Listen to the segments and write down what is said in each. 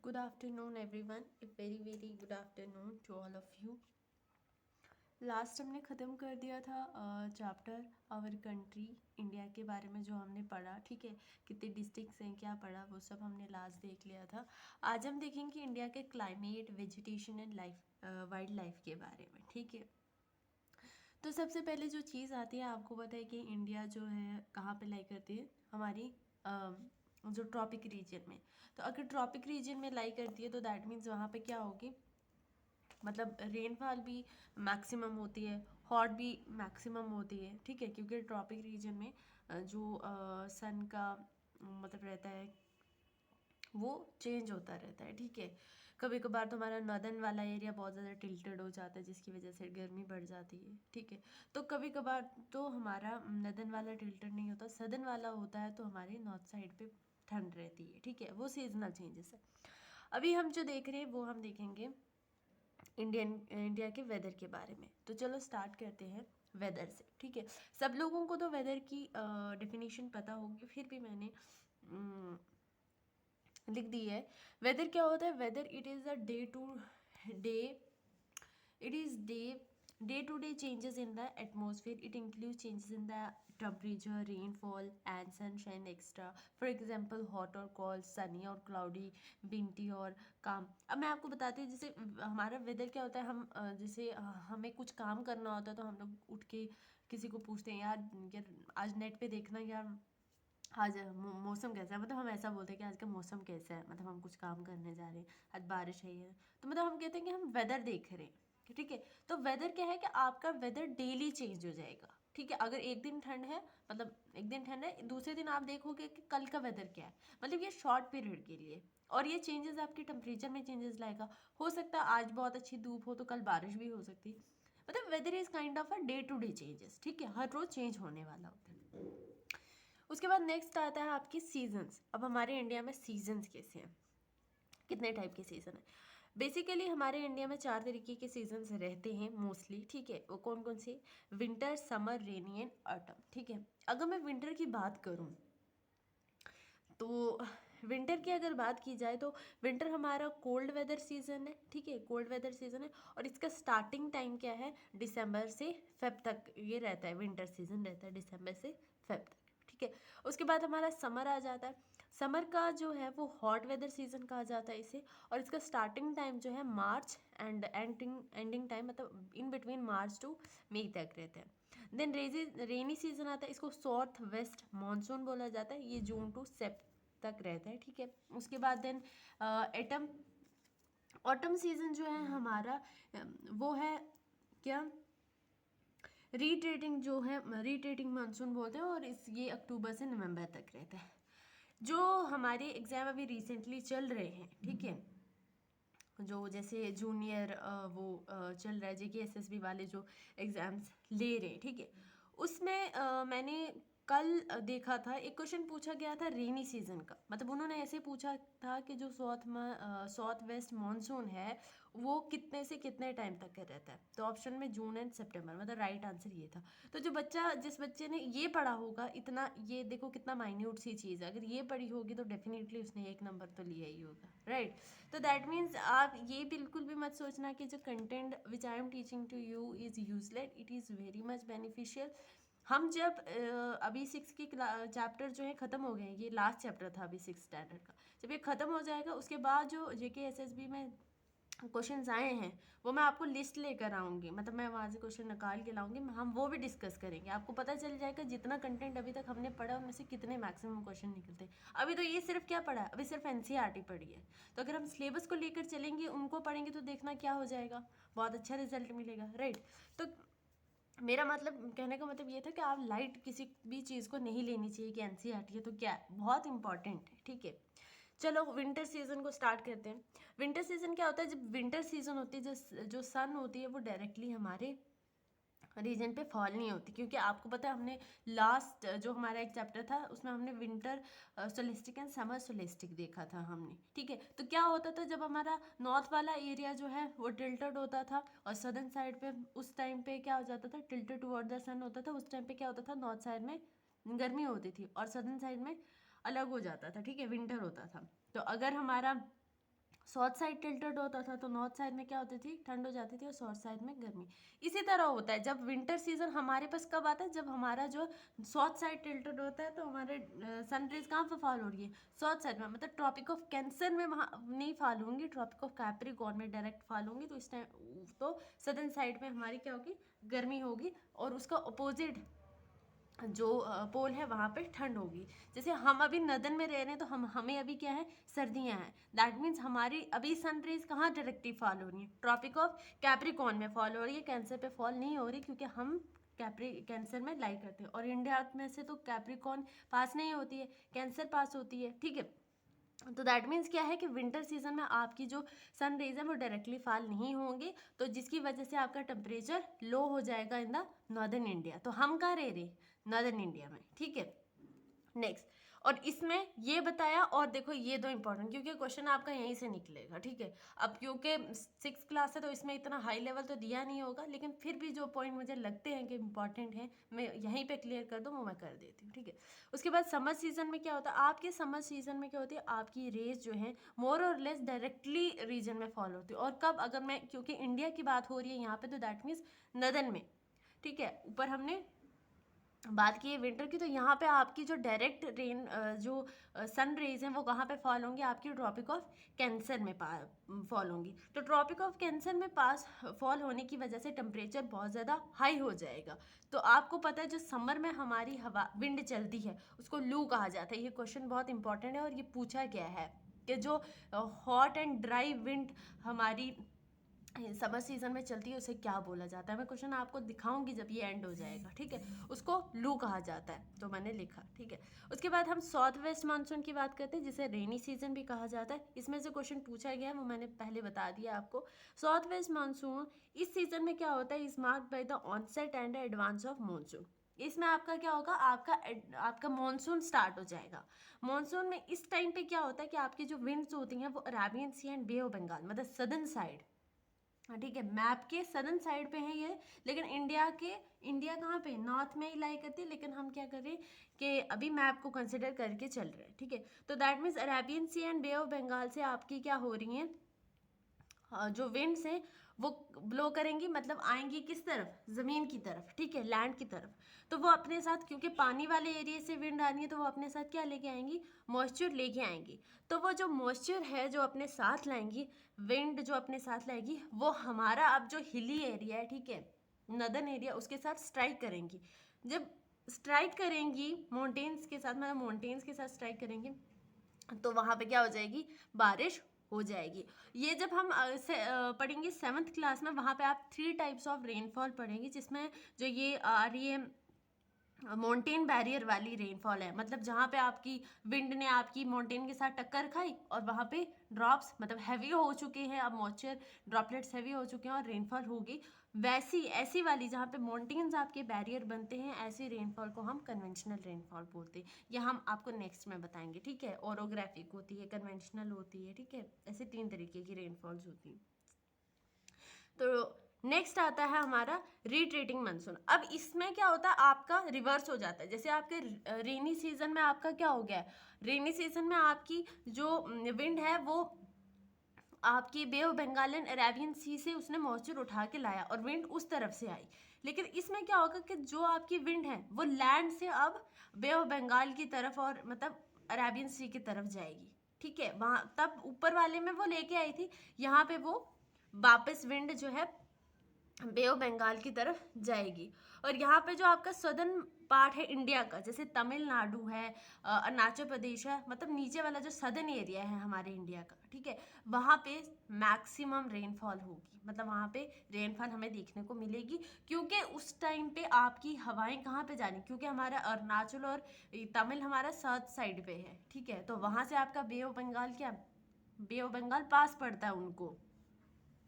Good afternoon, everyone. A very good afternoon to all of you. Last हमने ख़त्म कर दिया था चैप्टर आवर कंट्री इंडिया के बारे में जो हमने पढ़ा, ठीक है। कितने डिस्ट्रिक्ट्स हैं, क्या पढ़ा, वो सब हमने लास्ट देख लिया था। आज हम देखेंगे इंडिया के climate, vegetation and life wild life के बारे में, ठीक है। तो सबसे पहले जो चीज़ आती है, आपको पता है कि इंडिया जो है कहाँ पे लाई करती है, हमारी जो ट्रॉपिक रीजन में। तो अगर ट्रॉपिक रीजन में लाई करती है तो दैट मीन्स वहाँ पे क्या होगी, मतलब रेनफॉल भी मैक्सिमम होती है, हॉट भी मैक्सिमम होती है, ठीक है। क्योंकि ट्रॉपिक रीजन में जो सन का मतलब रहता है वो चेंज होता रहता है, ठीक है। कभी कभार तो हमारा नॉर्दर्न वाला एरिया बहुत ज़्यादा टिल्टेड हो जाता है जिसकी वजह से गर्मी बढ़ जाती है, ठीक है। तो कभी कभार तो हमारा नॉर्दर्न वाला टिल्टेड नहीं होता, सदर्न वाला होता है, तो हमारी नॉर्थ साइड पे ठंड रहती है, ठीक है। वो सीजनल चेंजेस है। अभी हम जो देख रहे हैं वो हम देखेंगे इंडिया के वेदर के बारे में। तो चलो स्टार्ट करते हैं वेदर से, ठीक है। सब लोगों को तो वेदर की डेफिनेशन पता होगी, फिर भी मैंने लिख दी है। वेदर क्या होता है? Weather it is a day to day, it is day to day changes in the atmosphere. It includes changes in the temperature, rainfall and sunshine extra. For example, hot or cold, sunny or cloudy, windy और calm. अब मैं आपको बताती हूँ, जैसे हमारा weather क्या होता है, हम जैसे हमें कुछ काम करना होता है तो हम लोग उठ के किसी को पूछते हैं, यार आज नेट पे देखना यार आज मौसम कैसा है, मतलब हम ऐसा बोलते हैं कि आज का मौसम कैसा है, मतलब हम कुछ काम करने जा रहे हैं, आज बारिश है, तो मतलब हम कहते हैं कि हम वेदर देख रहे हैं, ठीक है। तो वेदर क्या है कि आपका वेदर डेली चेंज हो जाएगा, ठीक है। अगर एक दिन ठंड है, मतलब एक दिन ठंड है, दूसरे दिन आप देखोगे कि कल का वेदर क्या है, मतलब ये शॉर्ट पीरियड के लिए। और ये चेंजेस आपके टेम्परेचर में चेंजेस लाएगा। हो सकता है आज बहुत अच्छी धूप हो तो कल बारिश भी हो सकती है। मतलब weather is kind of a day to day changes, ठीक है, हर रोज चेंज होने वाला होता है। उसके बाद नेक्स्ट आता है आपकी सीजन्स। अब हमारे इंडिया में सीजन्स कैसे हैं, कितने टाइप के सीज़न है। बेसिकली हमारे इंडिया में 4 तरीके के सीजन्स रहते हैं मोस्टली, ठीक है। वो कौन कौन से? Winter, summer, rainy and autumn, ठीक है। अगर मैं विंटर की बात करूँ तो विंटर की अगर बात की जाए तो विंटर हमारा कोल्ड वेदर सीजन है, ठीक है, कोल्ड वेदर सीजन है। और इसका स्टार्टिंग टाइम क्या है? दिसंबर से फेब तक ये रहता है, विंटर सीजन रहता है दिसंबर से फेब तक, ठीक है। उसके बाद हमारा समर आ जाता है। समर का जो है वो हॉट वेदर सीजन कहा जाता है इसे। और इसका स्टार्टिंग टाइम जो है मार्च एंड एंडिंग टाइम, मतलब इन बिटवीन मार्च टू मई तक रहता है। देन रेनी सीजन आता है, इसको साउथ वेस्ट मानसून बोला जाता है, ये जून टू सेप तक रहता है, ठीक है। उसके बाद देन एटम ऑटम सीजन जो है हमारा वो है क्या, रीट्रेटिंग जो है, रीट्रेटिंग मानसून बोलते हैं, और इस ये अक्टूबर से नवंबर तक रहता है। जो हमारे एग्जाम अभी रिसेंटली चल रहे हैं, ठीक है, जो जैसे जूनियर वो चल रहा है JKSSB वाले जो एग्ज़ाम्स ले रहे हैं, ठीक है। उसमें मैंने कल देखा था, एक क्वेश्चन पूछा गया था रेनी सीजन का। मतलब उन्होंने ऐसे पूछा था कि जो साउथ वेस्ट मानसून है वो कितने से कितने टाइम तक का रहता है। तो ऑप्शन में जून एंड सितंबर, मतलब राइट आंसर ये था। तो जिस बच्चे ने ये पढ़ा होगा, इतना ये देखो कितना माइन्यूट सी चीज़ है, अगर ये पढ़ी होगी तो डेफिनेटली उसने एक नंबर तो लिया ही होगा, राइट। तो दैट मीन्स आप ये बिल्कुल भी मत सोचना कि जो content which I am teaching to you is useless, it is very much beneficial. हम जब अभी 6 की चैप्टर जो है ख़त्म हो गए हैं, ये लास्ट चैप्टर था अभी 6 स्टैंडर्ड का, जब ये ख़त्म हो जाएगा उसके बाद जो JKSSB में क्वेश्चंस आए हैं वो मैं आपको लिस्ट लेकर आऊँगी, मतलब मैं वहाँ से क्वेश्चन निकाल के लाऊंगी, हम वो भी डिस्कस करेंगे। आपको पता चल जाएगा जितना कंटेंट अभी तक हमने पढ़ा उनमें से कितने मैक्सिमम क्वेश्चन निकलते हैं। अभी तो ये सिर्फ क्या पढ़ा है, अभी सिर्फ NCERT पढ़ी है। तो अगर हम सिलेबस को लेकर चलेंगे, उनको पढ़ेंगे, तो देखना क्या हो जाएगा, बहुत अच्छा रिजल्ट मिलेगा, राइट। तो मेरा मतलब कहने का मतलब ये था कि आप लाइट किसी भी चीज़ को नहीं लेनी चाहिए कि NCERT है तो क्या है, बहुत इंपॉर्टेंट है, ठीक है। चलो विंटर सीजन को स्टार्ट करते हैं। विंटर सीजन क्या होता है? जब विंटर सीजन होती है, जो सन होती है वो डायरेक्टली हमारे रीजन पे फॉल नहीं होती, क्योंकि आपको पता है हमने लास्ट जो हमारा एक चैप्टर था उसमें हमने विंटर सोलिस्टिक एंड समर सोलिस्टिक देखा था हमने, ठीक है। तो क्या होता था, जब हमारा नॉर्थ वाला एरिया जो है वो टिल्टेड होता था और सदर्न साइड पे उस टाइम पे क्या हो जाता था, टिल्टेड टुवर्ड द सन होता था, उस टाइम पे क्या होता था, नॉर्थ साइड में गर्मी होती थी और सदर्न साइड में अलग हो जाता था, ठीक है, विंटर होता था। तो अगर हमारा साउथ साइड टिल्टेड होता था तो नॉर्थ साइड में क्या होती थी, ठंड हो जाती थी, और साउथ साइड में गर्मी। इसी तरह होता है जब विंटर सीजन हमारे पास कब आता है, जब हमारा जो साउथ साइड टिल्टेड होता है तो हमारे सनरेज कहाँ पर फॉल हो रही है, साउथ साइड में, मतलब ट्रॉपिक ऑफ कैंसर में वहाँ नहीं फॉल होंगी, ट्रॉपिक ऑफ कैप्रिकॉर्न में डायरेक्ट फॉल होंगी। तो इस टाइम तो सदर्न साइड में हमारी क्या होगी, गर्मी होगी, और उसका अपोजिट जो पोल है वहाँ पे ठंड होगी। जैसे हम अभी नदन में रह रहे हैं तो हमें अभी क्या है, सर्दियाँ हैं। दैट मीन्स हमारी अभी सन रेज कहाँ डायरेक्टली फॉल हो रही है, ट्रॉपिक ऑफ कैप्रिकॉर्न में फॉल हो रही है, कैंसर पे फॉल नहीं हो रही, क्योंकि हम कैंसर में लाई करते हैं। और इंडिया में से तो कैप्रिकॉर्न पास नहीं होती है, कैंसर पास होती है, ठीक है। तो दैट मीन्स क्या है कि विंटर सीजन में आपकी जो सन रेज है वो डायरेक्टली फॉल नहीं होंगे, तो जिसकी वजह से आपका टेम्परेचर लो हो जाएगा इन द नॉर्दर्न इंडिया। तो हम कहाँ रह रहे, नॉर्दर्न इंडिया में, ठीक है। नेक्स्ट, और इसमें ये बताया, और देखो ये दो इंपॉर्टेंट, क्योंकि क्वेश्चन आपका यहीं से निकलेगा, ठीक है। अब क्योंकि 6th क्लास है तो इसमें इतना हाई लेवल तो दिया नहीं होगा, लेकिन फिर भी जो पॉइंट मुझे लगते हैं कि इंपॉर्टेंट है मैं यहीं पे क्लियर कर दूँ, वो मैं कर देती हूँ, ठीक है। उसके बाद समर सीजन में क्या होता है, आपके समर सीजन में क्या होती है, आपकी रेज जो है मोर और लेस डायरेक्टली रीजन में फॉलो होती है। और कब, अगर मैं, क्योंकि इंडिया की बात हो रही है यहाँ पे, तो दैट मीन्स नदन में, ठीक है। ऊपर हमने बात की है विंटर की, तो यहाँ पे आपकी जो डायरेक्ट रेन जो सन रेज हैं वो कहाँ पे फॉल होंगी, आपकी ट्रॉपिक ऑफ कैंसर में फॉल होंगी। तो ट्रॉपिक ऑफ कैंसर में पास फॉल होने की वजह से टेम्परेचर बहुत ज़्यादा हाई हो जाएगा। तो आपको पता है जो समर में हमारी हवा विंड चलती है उसको लू कहा जाता है। ये क्वेश्चन बहुत इंपॉर्टेंट है और ये पूछा गया है कि जो हॉट एंड ड्राई विंड हमारी समर सीजन में चलती है उसे क्या बोला जाता है। मैं क्वेश्चन आपको दिखाऊंगी जब ये एंड हो जाएगा, ठीक है। उसको लू कहा जाता है, तो मैंने लिखा, ठीक है। उसके बाद हम साउथ वेस्ट मानसून की बात करते हैं, जिसे रेनी सीजन भी कहा जाता है। इसमें से क्वेश्चन पूछा गया है, वो मैंने पहले बता दिया आपको। साउथ वेस्ट मानसून इस सीजन में क्या होता है, is marked by the onset and advance of monsoon. इसमें आपका क्या होगा, आपका मानसून स्टार्ट हो जाएगा। मानसून में इस टाइम पे क्या होता है कि आपकी जो विंड्स होती हैं वो Arabian Sea and Bay of Bengal, मतलब सदर्न साइड, ठीक है, मैप के सदर्न साइड पे है ये, लेकिन इंडिया कहाँ पे, नॉर्थ में ही लाई करती है। लेकिन हम क्या कर रहे हैं कि अभी मैप को कंसिडर करके चल रहे हैं, ठीक है। तो that means Arabian Sea and Bay of Bengal से आपकी क्या हो रही हैं, जो विंड्स हैं वो ब्लो करेंगी, मतलब आएंगी किस तरफ, ज़मीन की तरफ, ठीक है, लैंड की तरफ। तो वो अपने साथ, क्योंकि पानी वाले एरिया से विंड आ रही है, तो वो अपने साथ क्या लेके आएंगी, मॉइस्चर लेके आएंगी। तो वो जो मॉइस्चर है जो अपने साथ लाएंगी, विंड जो अपने साथ लाएगी, वो हमारा अब जो हिली एरिया है, ठीक है, नदर्न एरिया, उसके साथ स्ट्राइक करेंगी। जब स्ट्राइक करेंगी माउंटेन्स के साथ, मतलब माउंटेन्स के साथ स्ट्राइक करेंगी, तो वहाँ पे क्या हो जाएगी, बारिश हो जाएगी। ये जब हम पढ़ेंगे 7th क्लास में, वहाँ पे आप 3 टाइप्स ऑफ रेनफॉल पढ़ेंगे, जिसमें जो ये आ रही है माउंटेन बैरियर वाली रेनफॉल है, मतलब जहाँ पे आपकी विंड ने आपकी माउंटेन के साथ टक्कर खाई और वहाँ पे ड्रॉप्स मतलब हैवी हो चुके हैं, अब मॉइस्चर ड्रॉपलेट्स हैवी हो चुके हैं और रेनफॉल होगी। वैसी ऐसी वाली जहाँ पे माउंटेन्स आपके बैरियर बनते हैं, ऐसी रेनफॉल को हम कन्वेंशनल रेनफॉल बोलते हैं। यह हम आपको नेक्स्ट में बताएंगे, ठीक है। ओरोग्राफिक होती है, कन्वेंशनल होती है, ठीक है। ऐसे 3 तरीके की रेनफॉल्स होती हैं। तो नेक्स्ट आता है हमारा रिट्रीटिंग मानसून। अब इसमें क्या होता है, आपका रिवर्स हो जाता है। जैसे आपके रेनी सीजन में आपका क्या हो गया है, रेनी सीजन में आपकी जो विंड है वो आपकी बे ऑफ बंगाल एंड अरेबियन सी से उसने मॉइस्चर उठा के लाया और विंड उस तरफ से आई। लेकिन इसमें क्या होगा कि जो आपकी विंड है वो लैंड से अब बे ऑफ बंगाल की तरफ और मतलब अरेबियन सी की तरफ जाएगी, ठीक है। वहाँ तब ऊपर वाले में वो लेके आई थी, यहाँ पे वो वापस विंड जो है बे ऑफ बंगाल की तरफ जाएगी। और यहाँ पे जो आपका सदर्न पार्ट है इंडिया का, जैसे तमिलनाडु है, अरुणाचल प्रदेश है, मतलब नीचे वाला जो सदर्न एरिया है हमारे इंडिया का, ठीक है, वहाँ पे मैक्सिमम रेनफॉल होगी, मतलब वहाँ पे रेनफॉल हमें देखने को मिलेगी। क्योंकि उस टाइम पे आपकी हवाएं कहाँ पे जानी, क्योंकि हमारा अरुणाचल और तमिल हमारा साउथ साइड पे है, ठीक है। तो वहाँ से आपका बे ऑफ बंगाल क्या, बे ऑफ बंगाल पास पड़ता है उनको,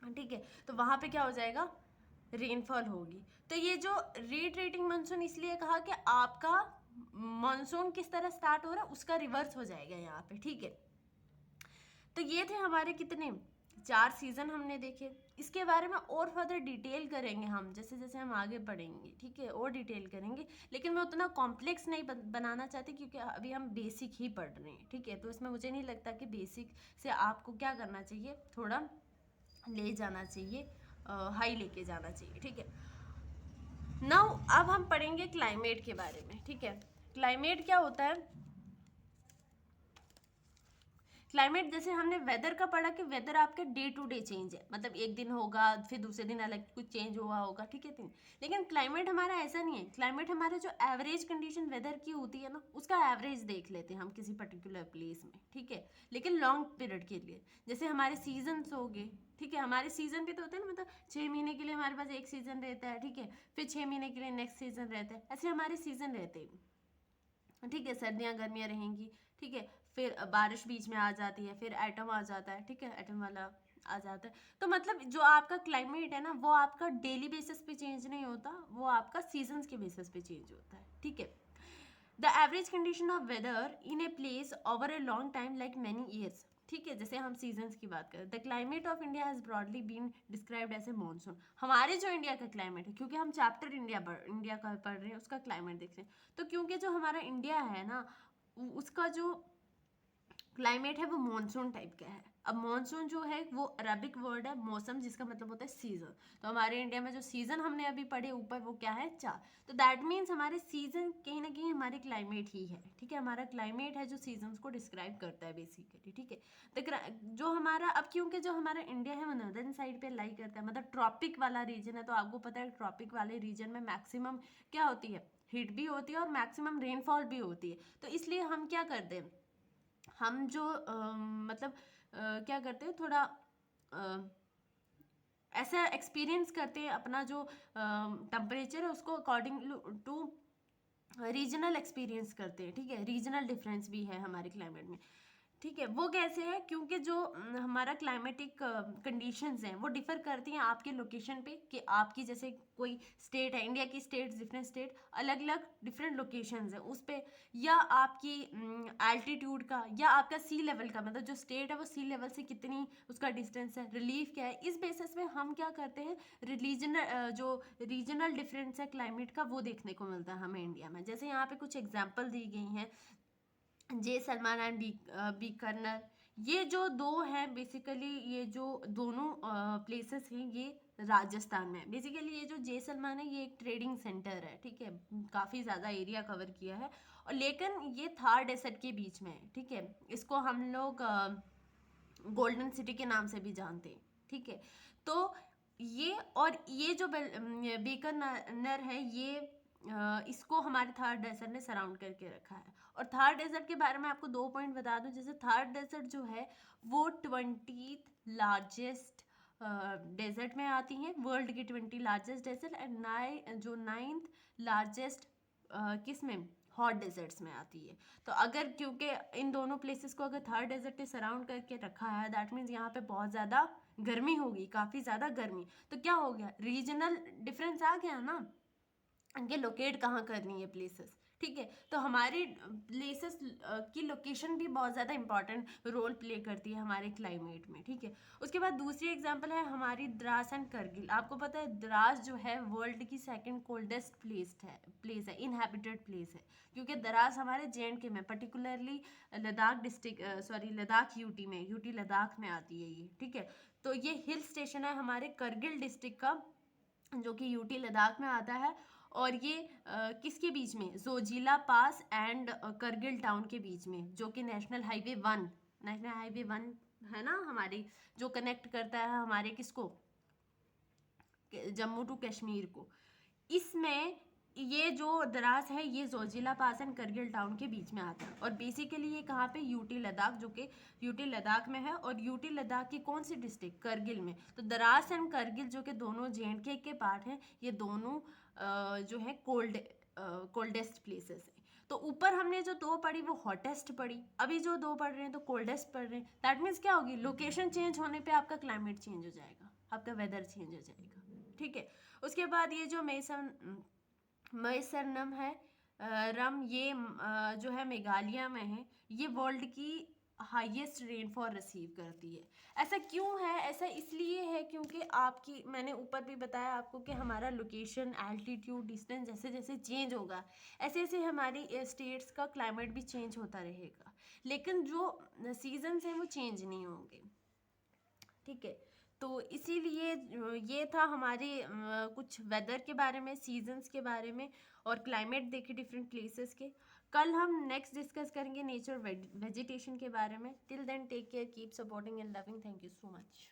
ठीक है। तो वहाँ पे क्या हो जाएगा, रेनफॉल होगी। तो ये जो रिट्रीटिंग मानसून इसलिए कहा कि आपका मानसून किस तरह स्टार्ट हो रहा है उसका रिवर्स हो जाएगा यहाँ पे, ठीक है। तो ये थे हमारे कितने 4 सीज़न हमने देखे। इसके बारे में और फर्दर डिटेल करेंगे हम जैसे जैसे हम आगे पढ़ेंगे, ठीक है, और डिटेल करेंगे। लेकिन मैं उतना कॉम्प्लेक्स नहीं बनाना चाहती क्योंकि अभी हम बेसिक ही पढ़ रहे हैं, ठीक है। तो इसमें मुझे नहीं लगता कि बेसिक से आपको क्या करना चाहिए, थोड़ा ले जाना चाहिए, हाई लेके जाना चाहिए, ठीक है। नाउ अब हम पढ़ेंगे क्लाइमेट के बारे में, ठीक है। क्लाइमेट क्या होता है? क्लाइमेट जैसे हमने वेदर का पढ़ा कि वेदर आपके डे टू डे चेंज है, मतलब एक दिन होगा फिर दूसरे दिन अलग कुछ चेंज हुआ होगा, ठीक है। लेकिन क्लाइमेट हमारा ऐसा नहीं है। क्लाइमेट हमारे जो एवरेज कंडीशन वेदर की होती है ना, उसका एवरेज देख लेते हैं हम किसी पर्टिकुलर प्लेस में, ठीक है, लेकिन लॉन्ग पीरियड के लिए। जैसे हमारे सीजन्स हो गए, ठीक है, हमारे सीजन भी तो होते हैं ना, मतलब 6 महीने के लिए हमारे पास एक सीजन रहता है, ठीक है, फिर 6 महीने के लिए नेक्स्ट सीजन रहता है, ऐसे हमारे सीजन रहते हैं, ठीक है। सर्दियाँ गर्मियाँ रहेंगी, ठीक है, फिर बारिश बीच में आ जाती है, फिर एटम आ जाता है, ठीक है, एटम वाला आ जाता है। तो मतलब जो आपका क्लाइमेट है ना, वो आपका डेली बेसिस पे चेंज नहीं होता, वो आपका सीजन्स के बेसिस पे चेंज होता है, ठीक है। The average condition of weather in a place over a long time like many years, ठीक है। जैसे हम सीजन्स की बात करें, the climate of India has broadly been described as a monsoon. हमारे जो इंडिया का क्लाइमेट है, क्योंकि हम चैप्टर इंडिया का पढ़ रहे हैं, उसका क्लाइमेट देख रहे हैं, तो क्योंकि जो हमारा इंडिया है ना, उसका जो क्लाइमेट है वो मॉनसून टाइप का है। अब मॉनसून जो है वो अरबिक वर्ड है मौसम, जिसका मतलब होता है सीजन। तो हमारे इंडिया में जो सीजन हमने अभी पढ़े ऊपर, वो क्या है? 4। तो दैट मीन्स हमारे सीजन कहीं ना कहीं हमारे क्लाइमेट ही है, ठीक है। हमारा क्लाइमेट है जो सीजन्स को डिस्क्राइब करता है बेसिकली, ठीक है। तो जो हमारा अब क्योंकि जो हमारा इंडिया है वो नॉर्दर्न साइड पे लाई करता है, मतलब ट्रॉपिक वाला रीजन है, तो आपको पता है ट्रॉपिक वाले रीजन में मैक्सिमम क्या होती है? हीट भी होती है और मैक्सिमम रेनफॉल भी होती है। तो इसलिए हम क्या करते हैं, हम जो मतलब क्या करते हैं, थोड़ा ऐसा एक्सपीरियंस करते हैं अपना जो टेम्परेचर है उसको अकॉर्डिंग टू रीजनल एक्सपीरियंस करते हैं, ठीक है। रीजनल डिफरेंस भी है हमारे क्लाइमेट में, ठीक है। वो कैसे है? क्योंकि जो हमारा क्लाइमेटिक कंडीशंस हैं वो डिफर करती हैं आपके लोकेशन पे, कि आपकी जैसे कोई स्टेट है, इंडिया की स्टेट्स, डिफरेंट स्टेट अलग अलग डिफरेंट लोकेशंस हैं उस पे, या आपकी एल्टीट्यूड का, या आपका सी लेवल का, मतलब जो स्टेट है वो सी लेवल से कितनी उसका डिस्टेंस है, रिलीफ क्या है, इस बेसिस पे हम क्या करते हैं, रिलीजनल जो रीजनल डिफरेंस है क्लाइमेट का, वो देखने को मिलता है हमें इंडिया में। जैसे यहाँ पे कुछ एग्जाम्पल दी गई हैं, जे सलमान एंड बी कर्नल, ये जो दो हैं बेसिकली, ये जो दोनों प्लेसेस हैं ये राजस्थान में। बेसिकली ये जो जे सलमान है ये एक ट्रेडिंग सेंटर है, ठीक है, काफ़ी ज़्यादा एरिया कवर किया है, और लेकिन ये थार डेसर्ट के बीच में है, ठीक है। इसको हम लोग गोल्डन सिटी के नाम से भी जानते हैं, ठीक है। तो ये और ये जो बीकानेर है, ये इसको हमारे थार डेजर्ट ने सराउंड करके रखा है। और थार डेजर्ट के बारे में आपको 2 पॉइंट बता दूं। जैसे थार डेजर्ट जो है वो 20th लार्जेस्ट डेजर्ट में आती हैं, वर्ल्ड की 20 लार्जेस्ट डेजर्ट, एंड जो 9th लार्जेस्ट किस में, हॉट डेजर्ट्स में आती है। तो अगर क्योंकि इन दोनों प्लेसेस को अगर थार डेजर्ट ने सराउंड करके रखा है, दैट मीन्स यहाँ पे बहुत ज़्यादा गर्मी होगी, काफ़ी ज़्यादा गर्मी। तो क्या हो गया, रीजनल डिफरेंस आ गया ना, इनके लोकेट कहाँ करनी है प्लेसेस, ठीक है। तो हमारी प्लेसेस की लोकेशन भी बहुत ज़्यादा इंपॉर्टेंट रोल प्ले करती है हमारे क्लाइमेट में, ठीक है। उसके बाद दूसरी एग्जांपल है हमारी द्रास एंड करगिल। आपको पता है द्रास जो है वर्ल्ड की सेकंड कोल्डेस्ट प्लेस है, इनहेबिटेड प्लेस है, क्योंकि द्रास हमारे JNK में, particularly Ladakh district, sorry Ladakh UT में, यूटी लद्दाख में आती है ये, ठीक है। तो ये हिल स्टेशन है हमारे करगिल डिस्ट्रिक्ट का, जो कि यूटी लद्दाख में आता है। और ये किसके बीच में, जोजिला पास एंड करगिल टाउन के बीच में, जो कि नेशनल हाईवे 1 है ना हमारी, जो कनेक्ट करता है हमारे किसको, जम्मू टू कश्मीर को। इसमें ये जो द्रास है ये जोजिला पास एंड करगिल टाउन के बीच में आता है, और बेसिकली ये कहाँ पे, यूटी लद्दाख, जो कि यूटी लद्दाख में है। और यूटी लद्दाख की कौन सी डिस्ट्रिक्ट, करगिल में। तो द्रास एंड करगिल जो कि दोनों JNK के पार्ट हैं, ये दोनों जो है कोल्डेस्ट प्लेसेस है। तो ऊपर हमने जो 2 पढ़ी वो हॉटेस्ट पढ़ी, अभी जो 2 पढ़ रहे हैं तो कोल्डेस्ट पढ़ रहे हैं। दैट मीन्स क्या होगी, लोकेशन चेंज होने पे आपका क्लाइमेट चेंज हो जाएगा, आपका वेदर चेंज हो जाएगा, ठीक है। उसके बाद ये जो मैसरनम है, रम, ये जो है मेघालय में है, ये वर्ल्ड की हाईएस्ट रेनफॉल रिसीव करती है। ऐसा क्यों है? ऐसा इसलिए है क्योंकि आपकी, मैंने ऊपर भी बताया आपको कि हमारा लोकेशन, एल्टीट्यूड, डिस्टेंस जैसे जैसे चेंज होगा ऐसे ऐसे हमारी स्टेट्स का क्लाइमेट भी चेंज होता रहेगा, लेकिन जो सीजन्स हैं वो चेंज नहीं होंगे। ठीक है, तो इसीलिए ये था हमारे कुछ वेदर के बारे में, सीजन्स के बारे में, और क्लाइमेट देखे डिफरेंट प्लेसेस के। कल हम नेक्स्ट डिस्कस करेंगे नेचर वेजिटेशन के बारे में। Till then take care, keep supporting and loving. Thank you so much.